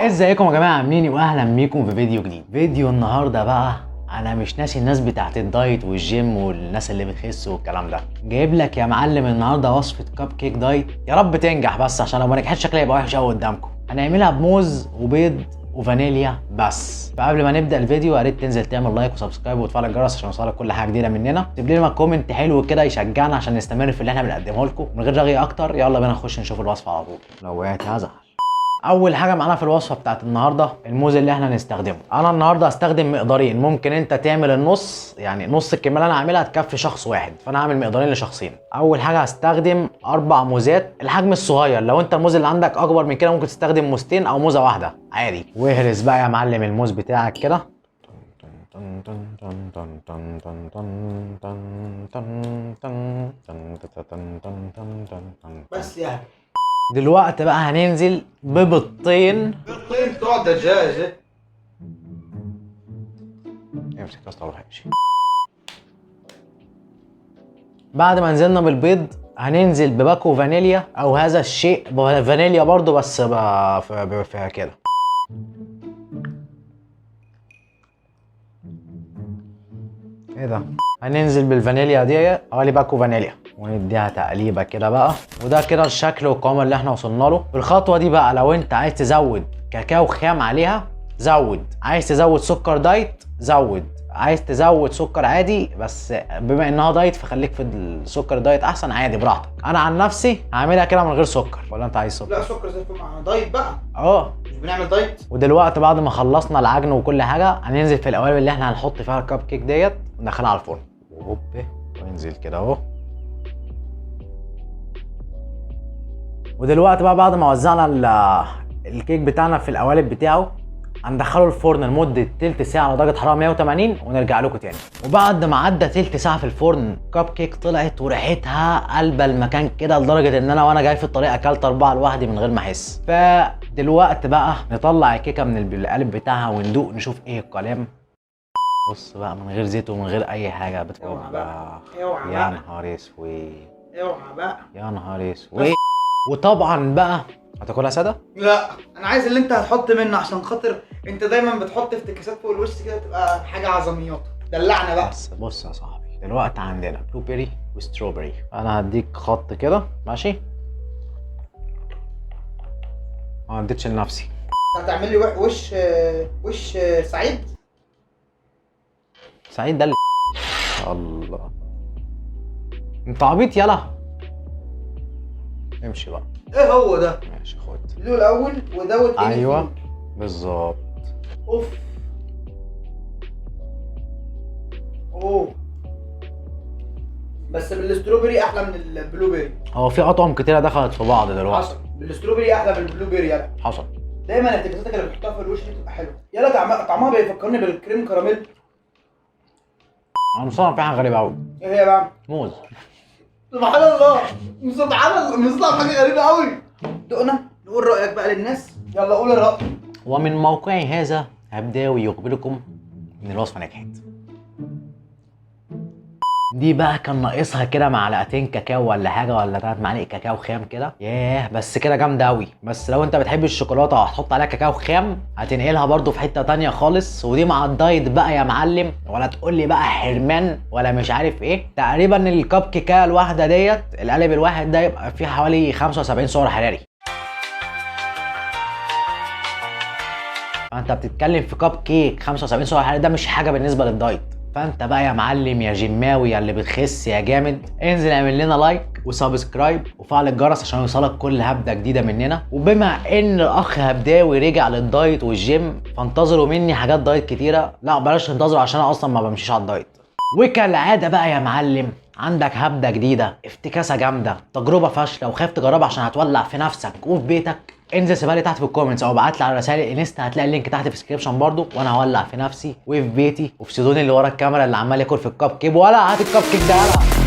ازيكم يا جماعه عاملين ايه؟ واهلا بيكم في فيديو جديد. فيديو النهارده بقى انا مش ناسي الناس بتاعت الدايت والجيم والناس اللي بتخس والكلام ده. جايب لك يا معلم النهارده وصفه كب كيك دايت، يا رب تنجح بس عشان لو ما نجحتش شكلها يبقى وحش قوي قدامكم. هنعملها بموز وبيض وفانيليا بس. فقبل ما نبدا الفيديو يا ريت تنزل تعمل لايك وسبسكرايب وتفعل الجرس عشان يوصلك كل حاجه جديده مننا. سيب لنا كومنت حلو كده يشجعنا عشان نستمر في اللي احنا بنقدمه لكم. من غير رغي اكتر يلا بينا نخش نشوف الوصفه على طول. لو وقعت هزعل. اول حاجه معانا في الوصفه بتاعت النهارده الموز اللي احنا هنستخدمه. انا النهارده هستخدم مقدارين، ممكن انت تعمل النص، يعني نص الكميه اللي انا هعملها تكفي شخص واحد، فانا هعمل مقدارين لشخصين. اول حاجه هستخدم 4 موزات الحجم الصغير، لو انت الموز اللي عندك اكبر من كده ممكن تستخدم موزتين او موزه واحده عادي. واهرس بقى يا معلم الموز بتاعك كده. بس يعني دلوقتي بقى هننزل ببيضتين. بيضتين بتوع دجاجة. امسك يا اسطى روح امشي. بعد ما نزلنا بالبيض هننزل بباكو فانيليا او هذا الشيء فانيليا برضو بس فيها كده. ايه ده؟ هننزل بالفانيليا دي حوالي باكو فانيليا ونديها تقليبه كده بقى. وده كده الشكل والقوام اللي احنا وصلنا له. الخطوه دي بقى لو انت عايز تزود كاكاو خام عليها زود، عايز تزود سكر دايت زود، عايز تزود سكر عادي بس بما انها دايت فخليك في السكر دايت احسن، عادي براحتك. انا عن نفسي هعملها كده من غير سكر، ولا انت عايز سكر؟ لا سكر زي الفل، مع دايت بقى. مش بنعمل دايت. ودلوقتي بعد ما خلصنا العجن وكل حاجه هننزل في القوالب اللي احنا هنحط فيها الكب كيك ديت وندخلها على الفرن. وهوب وينزل كده اهو. ودلوقتي بقى بعد ما وزعنا الكيك بتاعنا في القوالب بتاعه هندخله الفرن لمده تلت ساعه على درجه حراره 180 ونرجع لكم تاني. وبعد ما عدى تلت ساعه في الفرن كب كيك طلعت وريحتها قلبه المكان كده، لدرجه ان انا وانا جاي في الطريق اكلت 4 لوحدي من غير ما احس. فدلوقتي بقى نطلع الكيكه من القالب بتاعها وندوق نشوف ايه الكلام. بص بقى من غير زيت ومن غير اي حاجه بتبقى اوعى يا بقى، نهار اسود، اوعى بقى، يا نهار اسود. وطبعا بقى هتاكلها ساده؟ لا انا عايز اللي انت هتحط منه، عشان خاطر انت دايما بتحط افتكاسات فوق الوش كده تبقى حاجه عظميات. دلعنا بقى. بص يا صاحبي، دلوقتي عندنا بلو بيري وستروبري. انا هديك خط كده ماشي، ما اديتش لنفسي. هتعمل لي وش سعيد. سعيد ده اللي الله انت عبيط يلا. امشي بقى. ايه هو ده؟ ماشي خد دوق الاول ودوت. ايوه بالظبط. اوف اوه، بس بالاستروبري احلى من البلو بيري. هو في اطعم كتيره دخلت في بعض دلوقتي. حصل، بالاستروبري احلى من البلو بيري. يلا حصل. دايما افتكاساتك اللي بتحطها في الوش دي بتبقى حلوه. يلا طعمها بيفكرني بالكريم كراميل. انا مصنع في حاجه غريبه قوي. ايه هي بقى؟ موز. سبحان الله، سبحان الله، مصنع حاجه غريبه قوي. دقنا نقول رايك بقى للناس. يلا قول الراي. ومن موقعي هذا هبدا ويخبركم ان الوصفه نجحت. دي بقى كان ناقصها كده معلقتين كاكاو ولا حاجه، ولا 3 معالق كاكاو خام كده. ياه بس كده جامده قوي. بس لو انت بتحب الشوكولاته وهتحط عليها كاكاو خام هتنقلها برضو في حته تانية خالص. ودي مع الدايت بقى يا معلم، ولا تقول لي بقى حرمان ولا مش عارف ايه. تقريبا الكب كيكه الواحده ديت القالب الواحد ده يبقى فيه حوالي 75 سعر حراري. فانت بتتكلم في كب كيك 75 سعر حراري، ده مش حاجه بالنسبه للدايت. فانت بقى يا معلم يا جماوي يا اللي بتخس يا جامد، انزل اعمل لنا لايك وسبسكرايب وفعل الجرس عشان يوصلك كل هبده جديده مننا. وبما ان الاخ هبداوي رجع للدايت والجيم فانتظروا مني حاجات دايت كتيره. لا بلاش تنتظروا عشان انا اصلا ما بمشيش على الدايت. وكالعاده بقى يا معلم عندك هبده جديده، افتكاسه جامده، تجربه فاشله وخايف تجربها عشان هتولع في نفسك وفي بيتك، انزل سيبها لي تحت في الكومنتس او ابعت لي على رسائل الانستا، هتلاقي اللينك تحت في الديسكربشن برضو. وانا هولع في نفسي وفي بيتي وفي سيدوني اللي ورا الكاميرا اللي عمال ياكل في الكب كيك. ولا هات الكب كيك ده يلا.